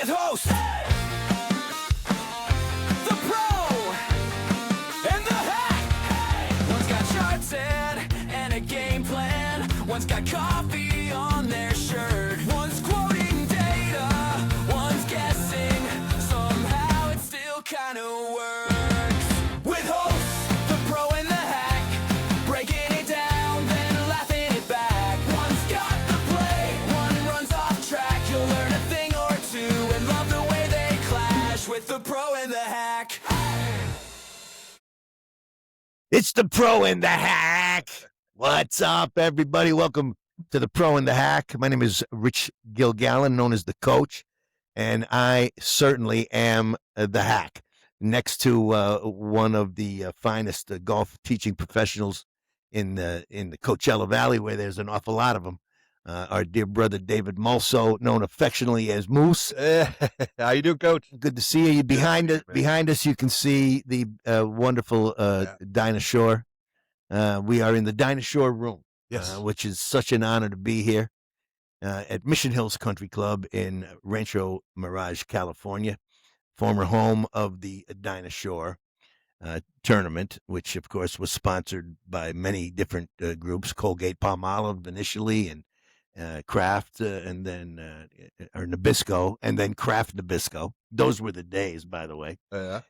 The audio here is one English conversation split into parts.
with host, the pro, and the hack. One's got charts and a game plan. One's got coffee on their shirt. One's quoting data, one's guessing. Somehow it still kind of works. With hosts, the pro and the hack, breaking it down, then laughing it back. One's got the play, one runs off track. You'll learn a thing or two and love the way they clash with the pro and the hack. It's the Pro and the Hack. What's up, everybody? Welcome to the Pro and the Hack. My name is Rich Gilgallen, known as the coach, and I certainly am the hack. Next to one of the finest golf teaching professionals in the Coachella Valley, where there's an awful lot of them. Our dear brother David Mulso, known affectionately as Moose. How you doing, Coach? Good to see you. Behind us, you can see the wonderful Dinah Shore. We are in the Dinah Shore room, Yes. which is such an honor to be here at Mission Hills Country Club in Rancho Mirage, California, former home of the Dinah Shore tournament, which, of course, was sponsored by many different groups, Colgate-Palmolive initially, and Kraft, and then or Nabisco, and then Kraft Nabisco. Those were the days, by the way,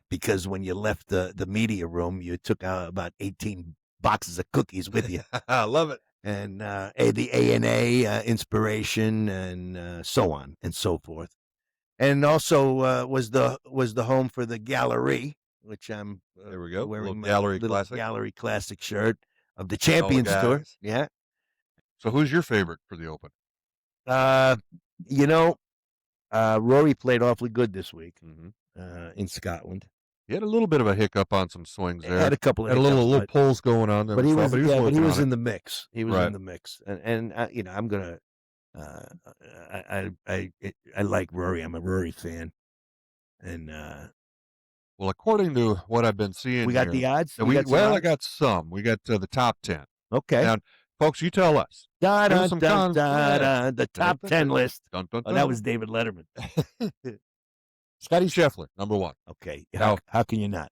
because when you left the media room, you took out about 18 boxes of cookies with you. I love it. And the A&A inspiration, and so on and so forth. And also was the home for the Gallery, which I'm There we go. wearing Little my Gallery little Classic. Gallery Classic shirt of the Champions Tour. guys. Yeah. So who's your favorite for the Open? Rory played awfully good this week Mm-hmm. in Scotland. He had a little bit of a hiccup on some swings there. Had a couple of Had a little hiccups, pulls going on there. but he was working on in it. the mix. He was Right. in the mix, and I'm gonna. I like Rory. I'm a Rory fan, and Well, according to what I've been seeing, we got here, the odds. and We got some I odds? got some. We got the top 10. Okay. Now, folks, you tell us. Da, give da, us some da, cons- da, yeah. da, the top 10 list. Dun, dun, Oh, dun. that was David Letterman. Scotty Scheffler, number one. Okay. Now- How can you not?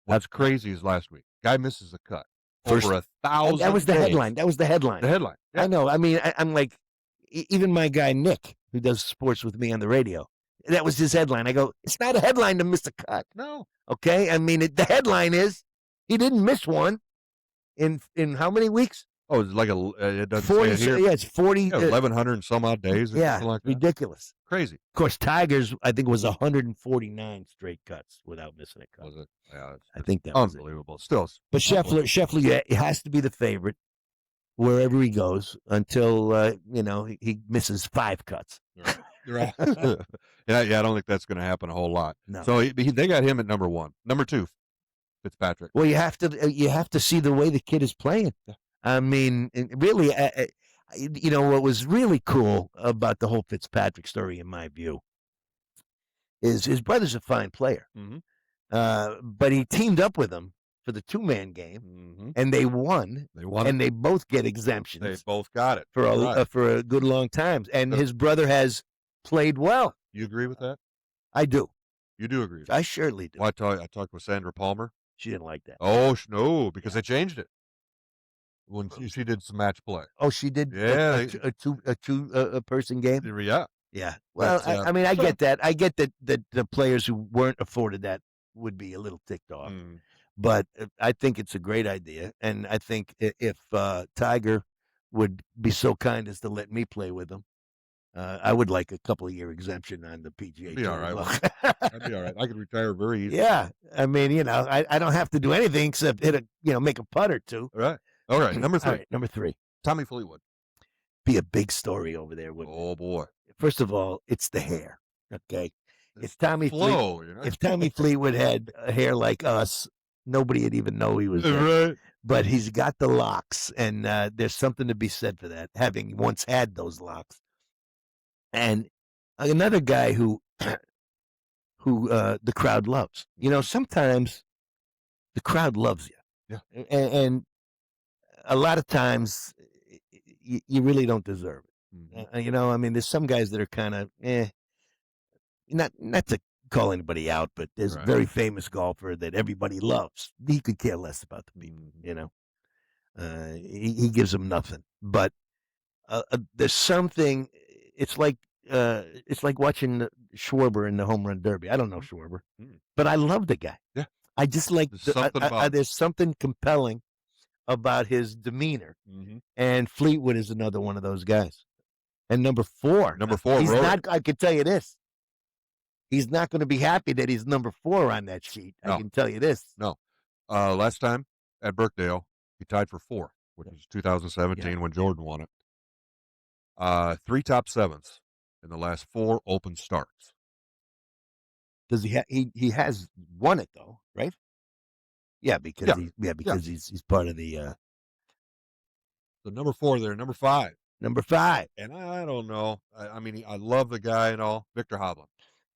What's crazy is last week, guy misses a cut. First- Over 1,000 That was the days. headline. That was the headline. The headline. Yeah. I know. I mean, I'm like, even my guy Nick, who does sports with me on the radio, that was his headline. I go, it's not a headline to miss a cut. No. Okay. I mean, the headline is he didn't miss one in how many weeks? Oh, it's like it doesn't 40. say it here. Yeah, it's 40. 1,100 and some odd days. Or yeah, something like that. ridiculous. Crazy. Of course, Tigers, I think, was 149 straight cuts without missing a cut. Was it? Yeah, I think that was it. unbelievable. Still, But Scheffler, yeah, it has to be the favorite wherever he goes until he misses 5 cuts. right. yeah, I don't think that's going to happen a whole lot. No. So they got him at number one. Number two, Fitzpatrick. Well, you have to see the way the kid is playing. Yeah. I mean, really, what was really cool about the whole Fitzpatrick story, in my view, is his brother's a fine player, but he teamed up with him for the 2-man game, and they won. They won. And they both get exemptions. They both got it for Right. for a good long time, and his brother has played well. You agree with that? I do. You do agree. I surely do. Well, I talked with Sandra Palmer. She didn't like that. Oh no, because they changed it when she did some match play. Oh, she did. Yeah, a two person game. Yeah. Yeah. Well, That's, I mean, I get that. I get that the players who weren't afforded that would be a little ticked off. But I think it's a great idea, and I think if Tiger would be so kind as to let me play with him, I would like a couple-year exemption on the PGA. Be all Tour. right. That'd be all right. I could retire very easily. Yeah, I mean, I don't have to do anything except make a putt or two. All right. Number three. All right, number 3. Tommy Fleetwood. Be a big story over there. Wouldn't it? Oh boy. First of all, it's the hair. Okay, if Tommy Flow. if Tommy Fleetwood had hair like us, nobody would even know he was there. Right. But he's got the locks, and there's something to be said for that, having once had those locks. And another guy who the crowd loves. Sometimes the crowd loves you. Yeah. And a lot of times you really don't deserve it. I mean, there's some guys that are kind of, not to call anybody out, but there's Right. a very famous golfer that everybody loves. He could care less about the people, Mhm. you know. He gives them nothing. But there's something. It's like watching Schwarber in the home run derby. I don't know Schwarber, but I love the guy. Yeah. I just like There's something about it. there's something compelling about his demeanor. Mm-hmm. And Fleetwood is another one of those guys. And number 4, he's wrote not. it. I can tell you this. He's not going to be happy that he's number 4 on that sheet. No. I can tell you this. No. Last time at Birkdale, he tied for 4th, which was 2017 when Jordan won it. 3 top 7s in the last 4 open starts. Does he? He has won it though, right? Yeah, because he's part of the number 4 there, number 5. number 5. And I don't know. I mean, I love the guy and all, Victor Hovland.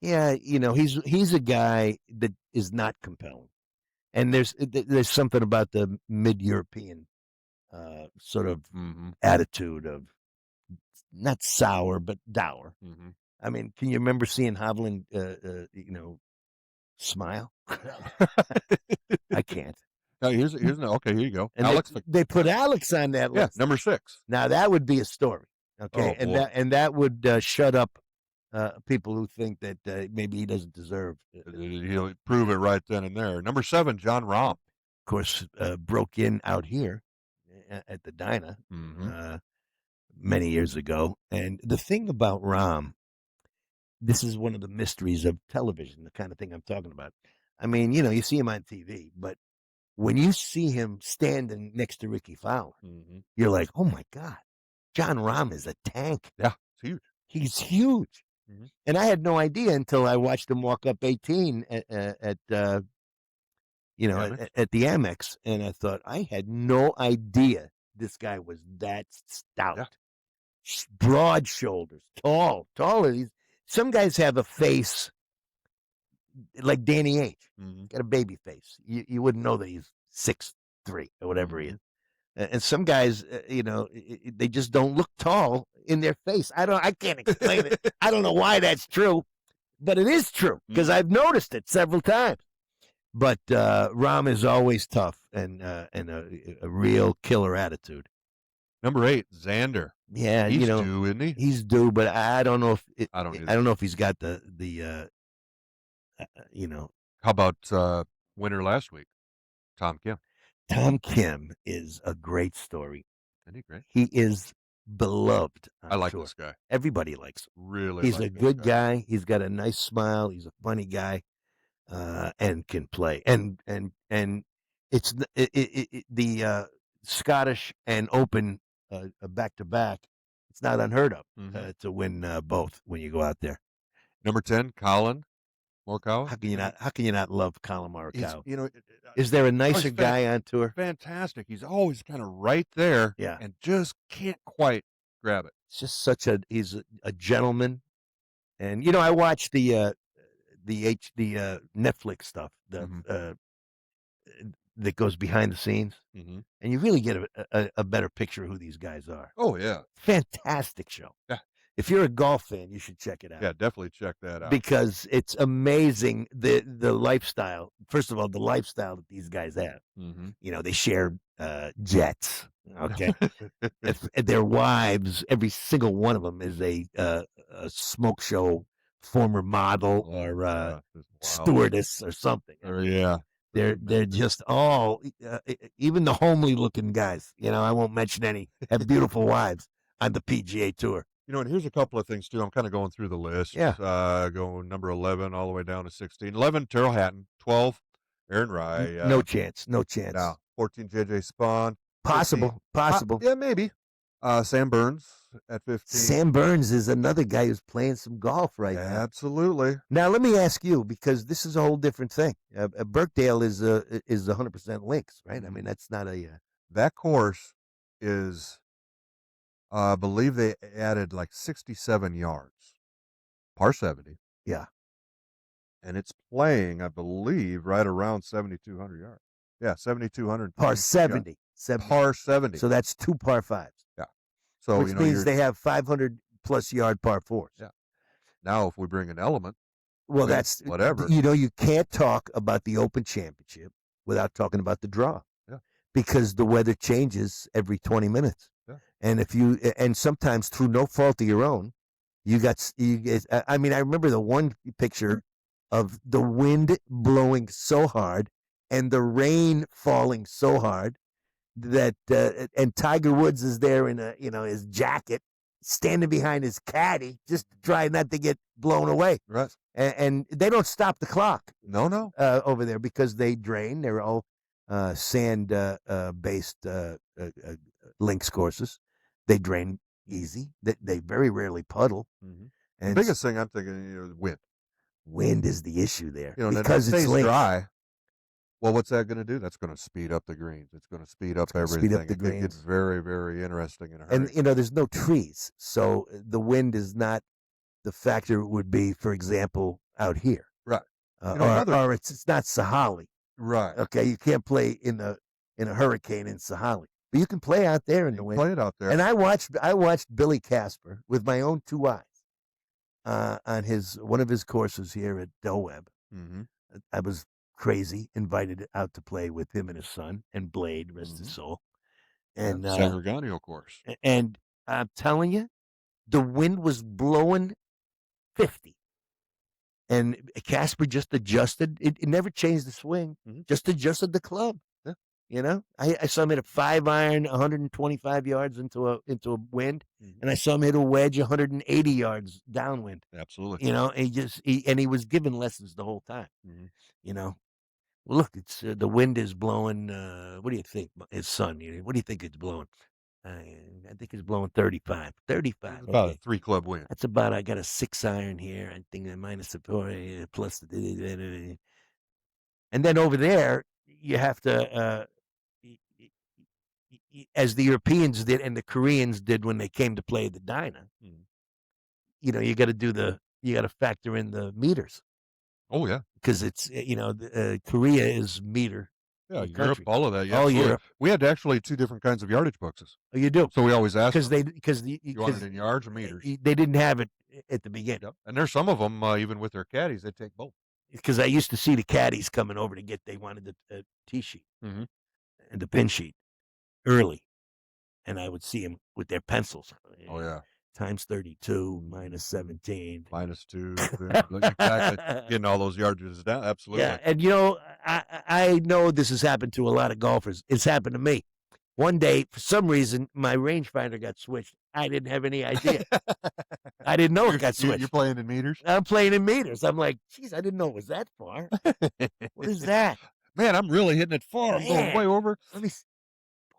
Yeah, he's a guy that is not compelling, and there's something about the mid-European sort of attitude of not sour but dour. Mm-hmm. I mean, can you remember seeing Hovland, smile? I can't. Now here's okay. Here you go. And Alex, they put Alex on that list. number 6. Now that would be a story, okay, Oh, and that would shut up people who think that maybe he doesn't deserve. He'll prove it right then and there. Number 7, John Rahm. Of course, broke in out here at the Dinah many years ago. And the thing about Rahm, this is one of the mysteries of television, the kind of thing I'm talking about. I mean, you see him on TV, but when you see him standing next to Ricky Fowler, you're like, oh my God, John Rahm is a tank. Yeah, it's huge. He's huge. And I had no idea until I watched him walk up 18 at the Amex, and I thought, I had no idea this guy was that stout. Yeah. Broad shoulders, tall. Some guys have a face like Danny H. Got a baby face. You wouldn't know that he's 6'3" or whatever he is. And some guys, they just don't look tall in their face. I can't explain it. I don't know why that's true, but it is true because I've noticed it several times. But Rahm is always tough and a real killer attitude. Number 8, Xander. Yeah, he's due, isn't he? He's due, but I don't know if I don't know if he's got the How about winner last week, Tom Kim? Tom Kim is a great story. Isn't he great? He is beloved. I like this guy. Everybody likes him. Really, he's a good guy. He's got a nice smile. He's a funny guy, and can play. And it's the Scottish and Open back to back. It's not unheard of to win both when you go out there. Number 10, Colin Morikawa. How can you not love Colin Morikawa? Is Is there a nicer guy on tour? Fantastic. He's always kind of right there, and just can't quite grab it. It's just he's a gentleman, and I watched the Netflix stuff that goes behind the scenes, and you really get a better picture of who these guys are. Oh yeah, fantastic show. Yeah. If you're a golf fan, you should check it out. Yeah, definitely check that out. Because it's amazing the lifestyle. First of all, the lifestyle that these guys have. They share jets. Okay, if their wives, every single one of them is a smoke show former model or stewardess or something. They're just all even the homely looking guys. I won't mention any have beautiful wives on the PGA Tour. And here's a couple of things, too. I'm kind of going through the list. Yeah. Going number 11 all the way down to 16. 11, Terrell Hatton. 12, Aaron Rye. No chance. No chance. No. 14, J.J. Spawn. Possible. Yeah, maybe. Sam Burns at 15. Sam Burns is another guy who's playing some golf right now. Absolutely. Now, let me ask you, because this is a whole different thing. Birkdale is 100% links, right? I mean, that's not a... That course is... I believe they added like 67 yards, par 70. Yeah. And it's playing, I believe, right around 7,200 yards. Yeah, 7,200. Par 70. Par 70. So that's 2 par 5s. Yeah. So, which means they have 500 plus yard par 4s. Yeah. Now, if we bring an element, Well, Okay, that's whatever. you can't talk about the Open Championship without talking about the draw. Yeah. Because the weather changes every 20 minutes. Yeah. And sometimes through no fault of your own, I mean, I remember the one picture of the wind blowing so hard and the rain falling so hard that and Tiger Woods is there in his jacket, standing behind his caddy, just trying not to get blown away. Right. And they don't stop the clock. No. Over there because they drain. They're all sand based links courses. They drain easy. They very rarely puddle. Mm-hmm. And The biggest thing I'm thinking, wind. Wind is the issue there And because if it it's stays links. dry. Well, what's that going to do? That's going to speed up the greens. It's going to speed up everything. Speed up the It greens. gets very, very interesting in a hurry. And there's no trees, so the wind is not the factor it would be, for example, out here. Right. Or it's not Sahali. Right. Okay, you can't play in a hurricane in Sahali, but you can play out there in the wind. Play it out there. And I watched Billy Casper with my own two eyes on one of his courses here at Del Webb. Mm-hmm. I was crazy, invited out to play with him and his son and Blade, rest his soul. And San Gorgonio course. And I'm telling you, the wind was blowing 50. And Casper just adjusted. It never changed the swing, just adjusted the club. Yeah. I saw him hit a 5-iron, 125 yards into a wind, and I saw him hit a wedge 180 yards downwind. Absolutely. And he was giving lessons the whole time. Look, it's the wind is blowing. What do you think, his son? What do you think it's blowing? I think it's blowing 35. 35. About Okay. a 3-club win. That's about. I got a 6-iron here. I think I minus the plus the. And then over there, you have to, as the Europeans did and the Koreans did when they came to play the Dyna. You got to you got to factor in the meters. Oh yeah, because it's Korea is meter. Yeah, Europe, country. all of that. Yeah, All absolutely. Europe. We had actually 2 different kinds of yardage boxes. Oh, you do? So we always asked Because them, you you want it in yards or meters? They didn't have it at the beginning. Yep. And there's some of them, even with their caddies, they take both. Because I used to see the caddies coming over they wanted the tee sheet and the pin sheet early, and I would see them with their pencils. Oh yeah, times 32 minus 17 minus 2. Exactly, getting all those yardages down. Absolutely. Yeah, and I know this has happened to a lot of golfers. It's happened to me. One day, for some reason, my rangefinder got switched. I didn't have any idea. I didn't know it got switched. You're playing in meters? I'm playing in meters. I'm like, geez, I didn't know it was that far. What is that? Man, I'm really hitting it far. I'm going way over. Let me see.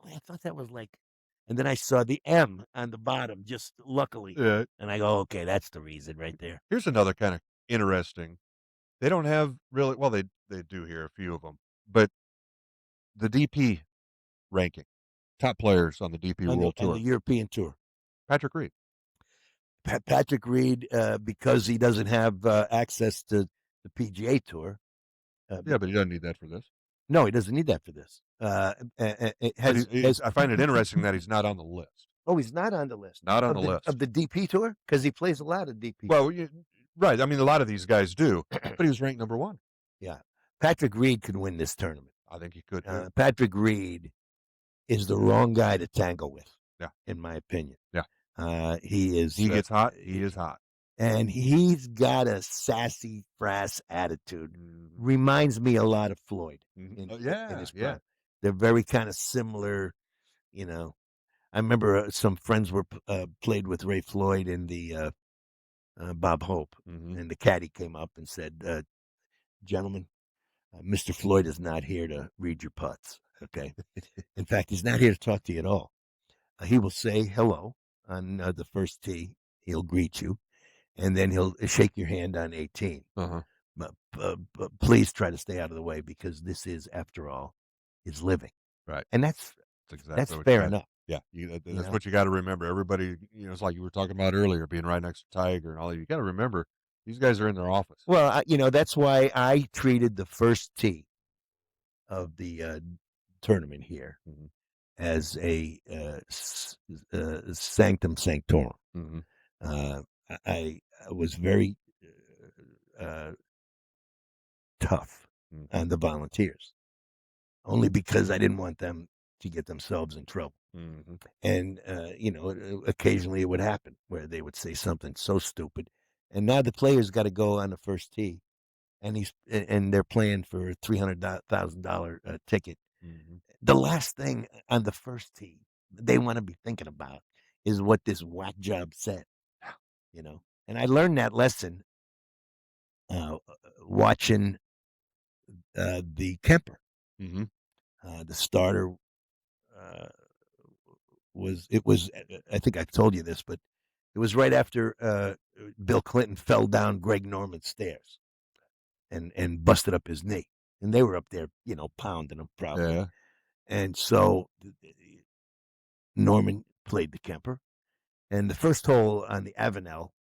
Boy, I thought that was like, and then I saw the M on the bottom, just luckily. Yeah. And I go, okay, that's the reason right there. Here's another kind of interesting. They don't have really, well, they do here, a few of them, but the DP ranking, top players on the DP World Tour. On the European Tour. Patrick Reed. Patrick Reed, because he doesn't have access to the PGA Tour. Yeah, but he doesn't need that for this. No, he doesn't need that for this. I find it interesting that he's not on the list. Oh, he's not on the list. Not on the list. Of the DP Tour? Because he plays a lot of DP. Well, right. I mean, a lot of these guys do, but he was ranked number 1. Yeah. Patrick Reed could win this tournament. I think he could. Patrick Reed is the wrong guy to tangle with. Yeah. In my opinion. Yeah. He is. He gets hot. He is hot. And he's got a sassy, frass attitude. Reminds me a lot of Floyd. In his prime. They're very kind of similar, I remember some friends played with Ray Floyd in the Bob Hope, and the caddy came up and said, "Gentlemen, Mr. Floyd is not here to read your putts. Okay, in fact, he's not here to talk to you at all. He will say hello on the first tee. He'll greet you, and then he'll shake your hand on 18. But please try to stay out of the way because this is, after all, his living. Right, and that's fair enough. Yeah, that's what you got to remember. Everybody, it's like you were talking about earlier, being right next to Tiger and all that. You got to remember, these guys are in their office. Well, that's why I treated the first tee of the tournament here as a sanctum sanctorum. I was very tough on the volunteers, only because I didn't want them to get themselves in trouble. And, occasionally it would happen where they would say something so stupid. And now the player's got to go on the first tee, and they're playing for $300,000 ticket. The last thing on the first tee they want to be thinking about is what this whack job said, And I learned that lesson watching the Kemper. The starter was I think I told you this, but it was right after Bill Clinton fell down Greg Norman's stairs and busted up his knee, and they were up there, pounding him probably. Yeah. And so Norman played the Kemper, and the first hole on the Avenel,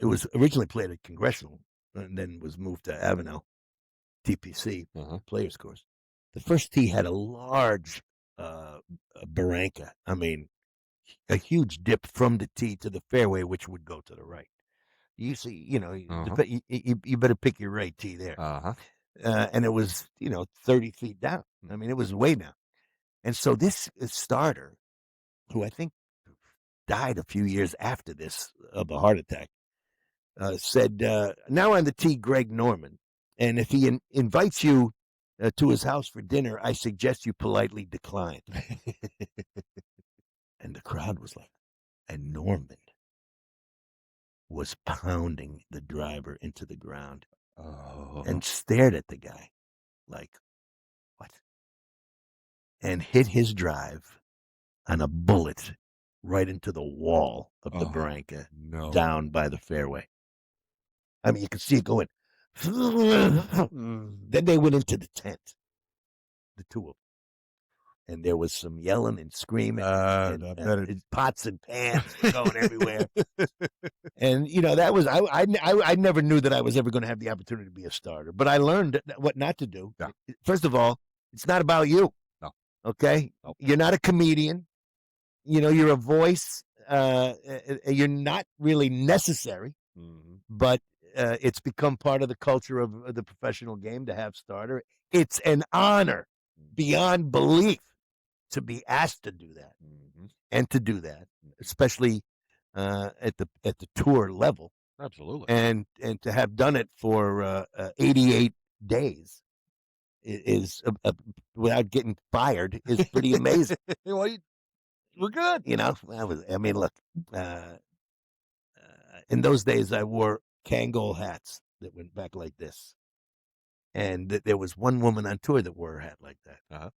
it was originally played at Congressional, and then was moved to Avenel, TPC Players Course. The first tee had a large barranca. I mean, a huge dip from the tee to the fairway, which would go to the right. You see, you better pick your right tee there. And it was, 30 feet down. I mean, it was way down. And so this starter, who I think died a few years after this of a heart attack, said, now on the tee, Greg Norman. And if he invites you to his house for dinner, I suggest you politely decline. And the crowd was like, and Norman was pounding the driver into the ground and stared at the guy like, what? And hit his drive on a bullet right into the wall of the barranca down by the fairway. I mean, you could see it going. Then they went into the tent, the two of them. And there was some yelling and screaming, and pots and pans going everywhere. And that was I never knew that I was ever going to have the opportunity to be a starter, but I learned what not to do. Yeah. First of all, it's not about you. No. Okay, nope. You're not a comedian. You're a voice. You're not really necessary, but it's become part of the culture of the professional game to have starter. It's an honor beyond belief to be asked to do that and to do that, especially at the tour level. Absolutely. And to have done it for 88 days is without getting fired is pretty amazing. Well, we're good. Look, in those days I wore Kangol hats that went back like this. And there was one woman on tour that wore a hat like that.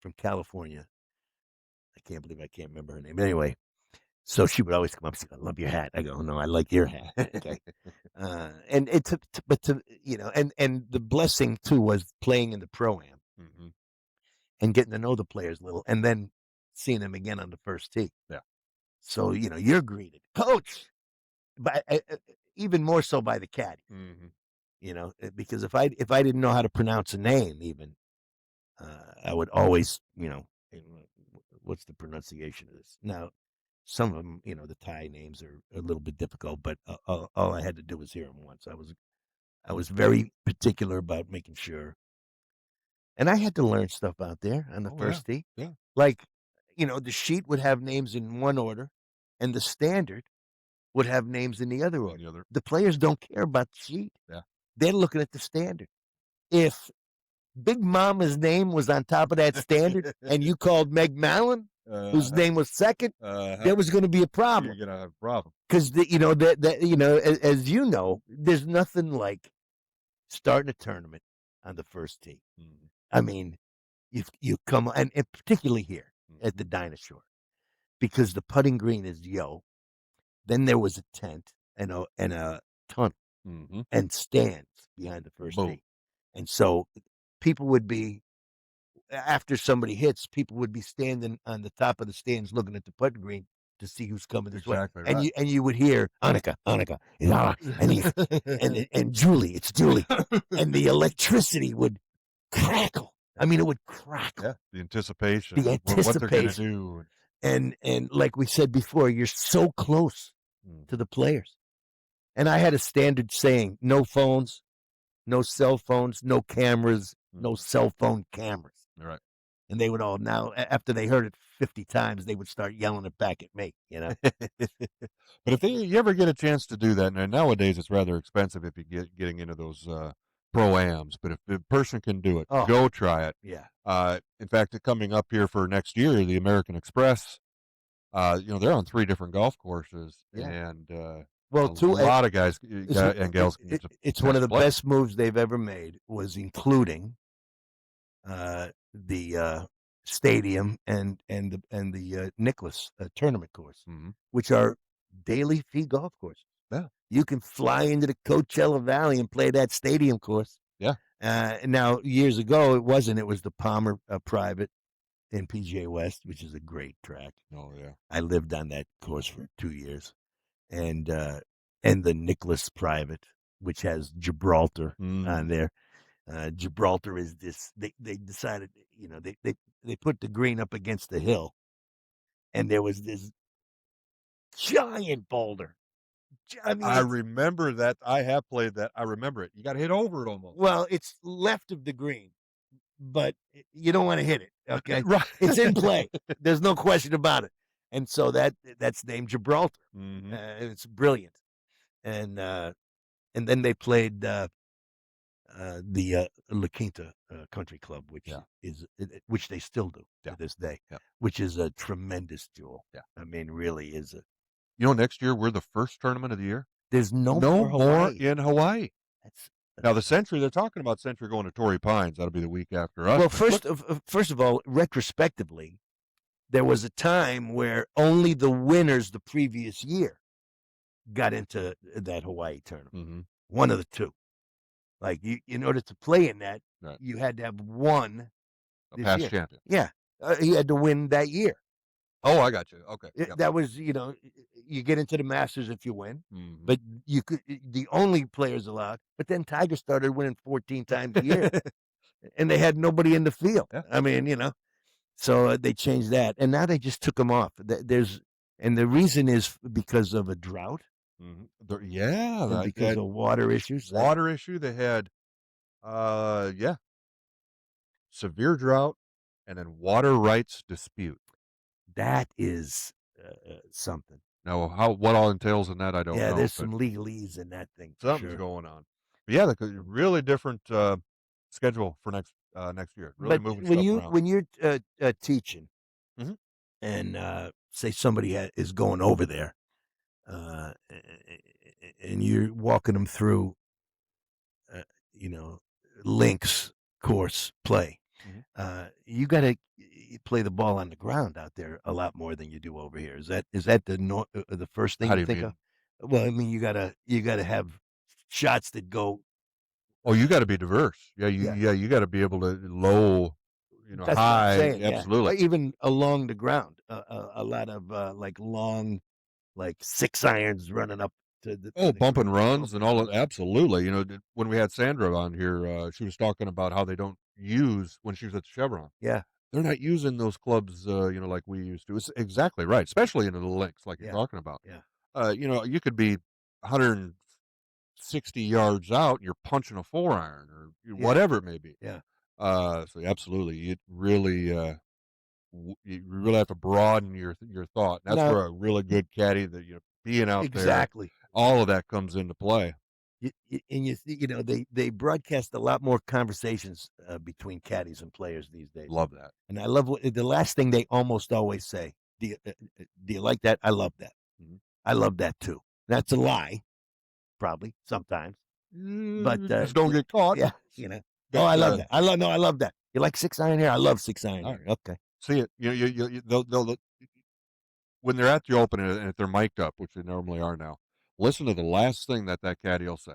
From California. I can't believe I can't remember her name. But anyway, so she would always come up and say, I love your hat. I go, no, I like your hat. Okay. And it took, and the blessing too was playing in the Pro-Am and getting to know the players a little and then seeing them again on the first tee. Yeah. So, you're greeted, coach, but even more so by the caddy, because if I didn't know how to pronounce a name even, I would always, what's the pronunciation of this? Now, some of them, the Thai names are a little bit difficult, but all I had to do was hear them once. I was very particular about making sure. And I had to learn stuff out there on the first tee. Yeah. Like, the sheet would have names in one order, and the standard would have names in the other order. The players don't care about the sheet. Yeah. They're looking at the standard. If Big Mama's name was on top of that standard, and you called Meg Mallon, whose name was second, there was going to be a problem. You're going to have a problem Because as you know, there's nothing like starting a tournament on the first tee. I mean, you come and particularly here at the Dinosaur, because the putting green is Then there was a tent and a tunnel and stands behind the first tee, and so people would be, after somebody hits, people would be standing on the top of the stands looking at the putting green to see who's coming this way. Right. And you would hear Annika, and Julie, it's Julie, and the electricity would crackle. I mean, it would crackle. Yeah, the anticipation. The anticipation. What they're going to do. And like we said before, you're so close to the players. And I had a standard saying: no phones, no cell phones, no cameras, no cell phone cameras. All right. And they would all now, after they heard it 50 times, they would start yelling it back at me. But if you ever get a chance to do that, and nowadays it's rather expensive if you getting into those pro-ams, but if the person can do it, Oh. go try it. Yeah. In fact, coming up here for next year, the American Express, they're on 3 different golf courses, Yeah. and Well, a lot of guys and gals can get it's one of the play. best moves they've ever made, was including the stadium and the Nicholas tournament course, which are daily fee golf courses. Yeah. You can fly into the Coachella Valley and play that stadium course. Yeah. Now, years ago, it wasn't. It was the Palmer Private in PGA West, which is a great track. Oh, yeah. I lived on that course for 2 years, and the Nicholas Private, which has Gibraltar on there. Gibraltar is this. They decided, they put the green up against the hill, and there was this giant boulder. I mean, I remember that. I have played that. I remember it. You got to hit over it almost. well, it's left of the green, but you don't want to hit it. Okay, Right. It's in play. There's no question about it. And so that's named Gibraltar. It's brilliant. And then they played the La Quinta Country Club, which which they still do to this day, which is a tremendous jewel. Yeah. I mean, really is a. Next year we're the first tournament of the year. There's no more Hawaii. in Hawaii. That's Now the Century, they're talking about Century going to Torrey Pines. That'll be the week after us. Well, first of all, retrospectively, there was a time where only the winners the previous year got into that Hawaii tournament. One of the two. Like, in order to play in that, you had to have won a past champion. Yeah, he had to win that year. Oh, I got you. Okay, that was, you get into the Masters if you win, but you could. The only players allowed. But then Tiger started winning 14 times a year, and they had nobody in the field. Yeah. I mean, so they changed that, and now they just took them off. And the reason is because of a drought. And because of water issues. Water issue. They had, severe drought, and then water rights dispute. That is something. Now, what all entails in that, I don't know. Yeah, there's some legalese in that thing. Something's going on. But yeah, really different schedule for next year. Really moving stuff around. When you're teaching, and say somebody is going over there, and you're walking them through, links course play, you got to play the ball on the ground out there a lot more than you do over here. Is that the first thing you think of? Well, I mean, you gotta have shots that go. Oh, you got to be diverse. Yeah, you got to be able to low, That's high. What I'm saying, absolutely. Even along the ground, a lot of like long, like 6 irons running up to the bump and runs and all of. Absolutely. When we had Sandra on here, she was talking about how they don't use when she was at the Chevron. Yeah. They're not using those clubs, like we used to. It's exactly right, especially into the links like you're talking about. Yeah. You could be 160 yards out, and you're punching a 4-iron or whatever it may be. Yeah. So absolutely, you really have to broaden your thought. That's where a really good caddy, that being out there, all of that comes into play. And they broadcast a lot more conversations between caddies and players these days. Love that. And I love the last thing they almost always say. Do you like that? I love that. I love that too. That's a lie, probably sometimes, but just don't get caught. Yeah, Oh, I love that. I love that. You like 6-iron here? I love 6-iron here. Okay. See it. They'll when they're at the Open and if they're mic'd up, which they normally are now. Listen to the last thing that caddy will say.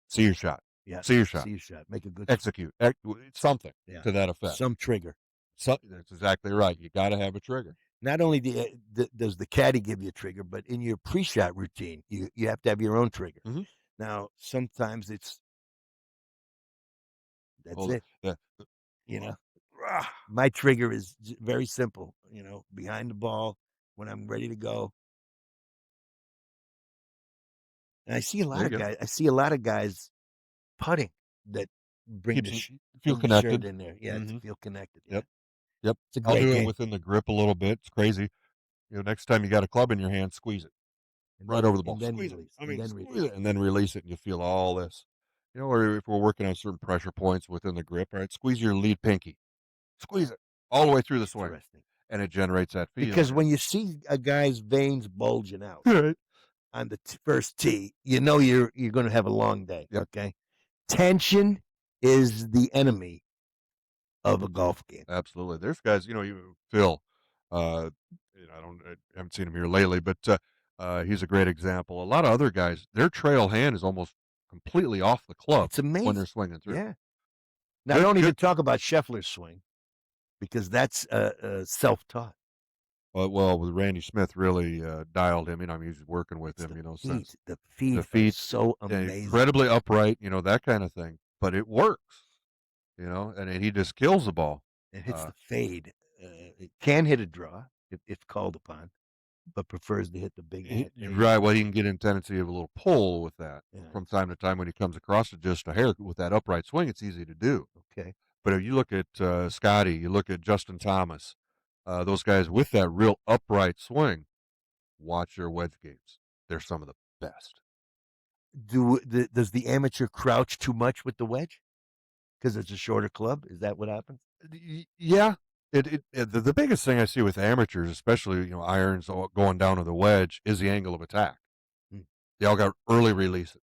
See your shot. Yeah. See your shot. See your shot. Make a good execute. Something to that effect. Some trigger. That's exactly right. You got to have a trigger. Not only does the caddy give you a trigger, but in your pre-shot routine, you have to have your own trigger. Now, sometimes that's it. My trigger is very simple. Behind the ball when I'm ready to go. And I see a There lot you of go. guys. I see a lot of guys putting that bring Keeps the you feel bring the shirt connected. in there. Yeah, to Mhm. feel connected. Yeah, Yep. Yep. it's a I'll great do it game. within the grip a little bit. It's crazy. Next time you got a club in your hand, squeeze it right over the ball. And then Squeeze it. release. I And mean, then squeeze release. it and then release it, and you feel all this. Or if we're working on certain pressure points within the grip, right? Squeeze your lead pinky. Squeeze it all the way through the swing, Interesting. and it generates that Because feeling. when you see a guy's veins bulging out Right. on the first tee, you know you're going to have a long day. Yep. Okay, tension is the enemy of a golf game. Absolutely. There's guys, Phil, I haven't seen him here lately, but he's a great example. A lot of other guys, their trail hand is almost completely off the club It's amazing when they're swinging through. Yeah. Now, don't even Good. talk about Scheffler's swing because that's self-taught. Well, with Randy Smith really dialed him in. I mean, he's working with It's him, the since feet. The feet the are feet, so amazing. incredibly upright, that kind of thing. But it works, and he just kills the ball. It hits the fade. It can hit a draw if called upon, but prefers to hit the big fade. Right. Well, he can get in tendency of a little pull with that from it's- time to time when he comes across it just a hair with that upright swing. It's easy to do. Okay. But if you look at Scotty, you look at Justin Thomas, those guys with that real upright swing, watch their wedge games. They're some of the best. Does the amateur crouch too much with the wedge because it's a shorter club? Is that what happens? Yeah. The biggest thing I see with amateurs, especially irons going down to the wedge, is the angle of attack. Hmm. They all got early releases,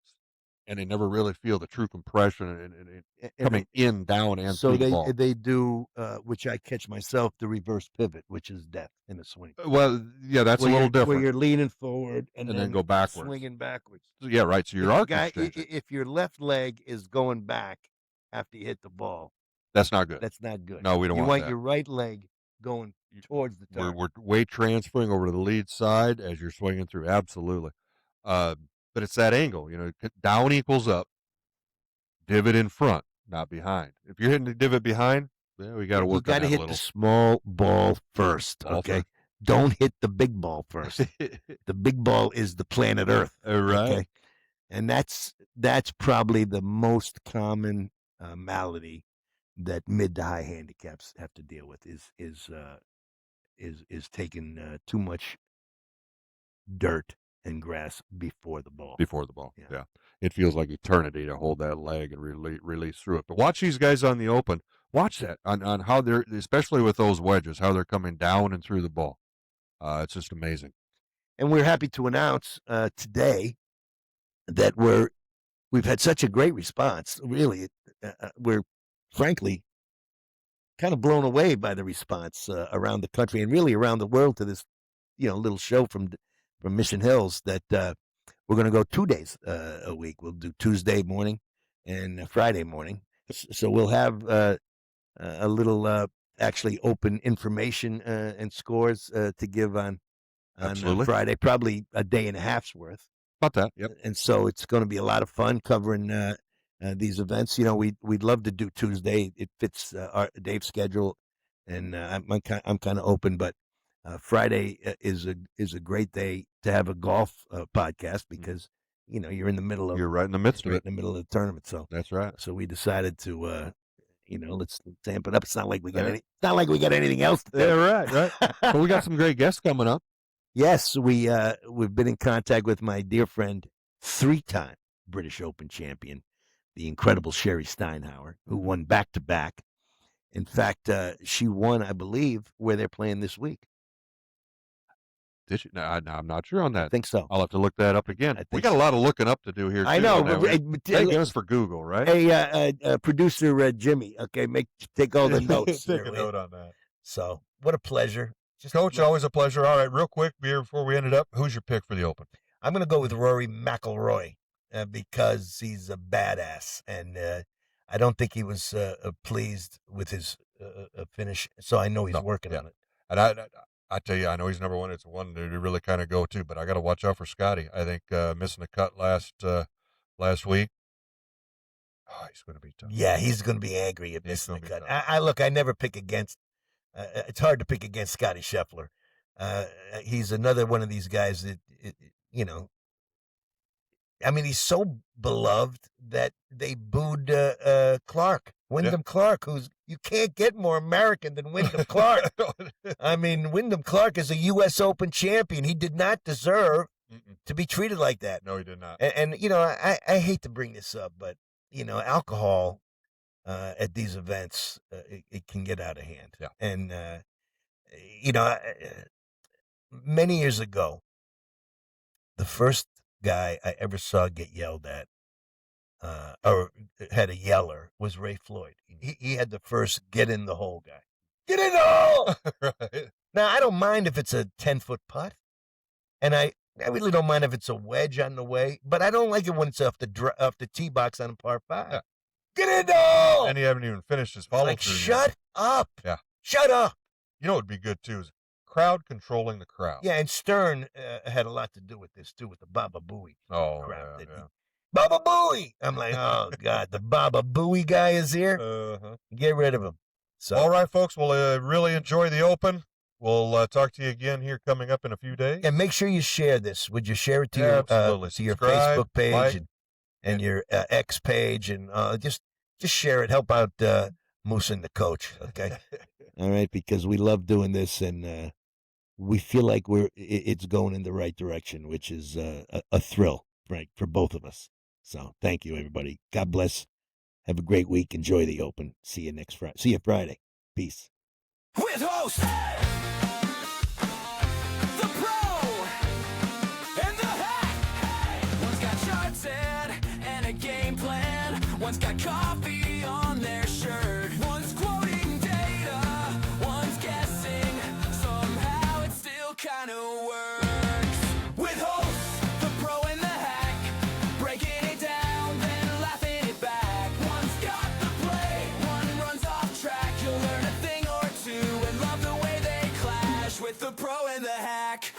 and they never really feel the true compression and coming in, down, and so through the ball. they do, which I catch myself, the reverse pivot, which is death in a swing. Well, yeah, that's a little different. Where you're leaning forward and then go backwards, swinging backwards. Yeah, right. So your arc is changing. If your left leg is going back after you hit the ball, that's not good. That's not good. No, we don't you want that. your right leg going towards the target. We're weight transferring over to the lead side as you're swinging through. Absolutely. But it's that angle. Down equals up. Divot in front, not behind. If you're hitting the divot behind, we got to work on that a little. You got to hit the small ball first, okay? First. Don't hit the big ball first. The big ball is the planet Earth, right? Okay? And that's probably the most common malady that mid to high handicaps have to deal with is taking too much dirt and grass before the ball. Yeah. It feels like eternity to hold that leg and release through it. But watch these guys on the open. Watch that on how they're, especially with those wedges, how they're coming down and through the ball. It's just amazing. And we're happy to announce today that we've had such a great response. Really, we're frankly kind of blown away by the response around the country and really around the world to this, little show from Mission Hills that we're going to go 2 days a week. We'll do Tuesday morning and Friday morning. So we'll have a little actually open information and scores to give on Friday, probably a day and a half's worth. About that, yep. And so it's going to be a lot of fun covering these events. We'd love to do Tuesday. It fits Dave's schedule, and I'm kind of open. But Friday is a great day to have a golf podcast because you're in the middle of you're right in the midst of it, in the middle of the tournament. So that's right. So we decided to let's amp it up. It's not like we got anything else to do. Yeah, right. But we got some great guests coming up. Yes, we've been in contact with my dear friend, 3-time British Open champion, the incredible Sherry Steinhauer, who won back-to-back. In fact, she won, I believe, where they're playing this week. Did she? No, I'm not sure on that. I think so. I'll have to look that up again. We got a lot of looking up to do here. I know. Thank goodness for Google, right? Hey, producer Jimmy, okay, take all the notes. Take a note on that. So, what a pleasure. Coach, always a pleasure. All right, real quick before we end it up, who's your pick for the Open? I'm going to go with Rory McIlroy because he's a badass, and I don't think he was pleased with his finish, so I know he's working on it. And I tell you, I know he's number one. It's one to really kind of go to, but I got to watch out for Scotty. I think missing the cut last week. Oh, he's going to be tough. Yeah, he's going to be angry at missing the cut. I never pick against. It's hard to pick against Scotty Scheffler. He's another one of these guys that I mean, he's so beloved that they booed Clark, Wyndham Clark, who's you can't get more American than Wyndham Clark. I mean, Wyndham Clark is a U.S. Open champion. He did not deserve to be treated like that. No, he did not. And you know, I hate to bring this up, but you know, alcohol at these events it can get out of hand. Yeah. And you know, many years ago, the first guy I ever saw get yelled at, or had a yeller, was Ray Floyd. He had the first get in the hole guy. Get in the hole! Right. Now, I don't mind if it's a 10-foot putt, and I really don't mind if it's a wedge on the way, but I don't like it when it's off the tee box on a par 5. Yeah. Get in the hole! And he haven't even finished his follow-through. Like, shut up. Yeah. Shut up. You know what would be good, too, is crowd controlling the crowd. Yeah, and Stern had a lot to do with this, too, with the Baba Booey Oh, crowd. yeah. Baba Booey! I'm like, oh, God, the Baba Booey guy is here? Uh-huh. Get rid of him. So, All right, folks. Well, really enjoy the Open. We'll talk to you again here coming up in a few days. and make sure you share this. Would you share it to Absolutely. your Subscribe, Facebook page like, and your X page, and just share it. Help out Moose and the coach. Okay. All right, because we love doing this, and we feel like it's going in the right direction, which is a thrill, right, for both of us. So thank you, everybody. God bless. Have a great week. Enjoy the Open. See you next Friday. See you Friday. Peace. With host, the pro, and the hack. One's got charted and a game plan. One's got coffee on their shirt. One's quoting data. One's guessing. Somehow it still kind of works. With host, the pro, and the hack. Breaking it down, then laughing it back. One's got the play. One runs off track. You'll learn a thing or two and love the way they clash with the pro and the hack.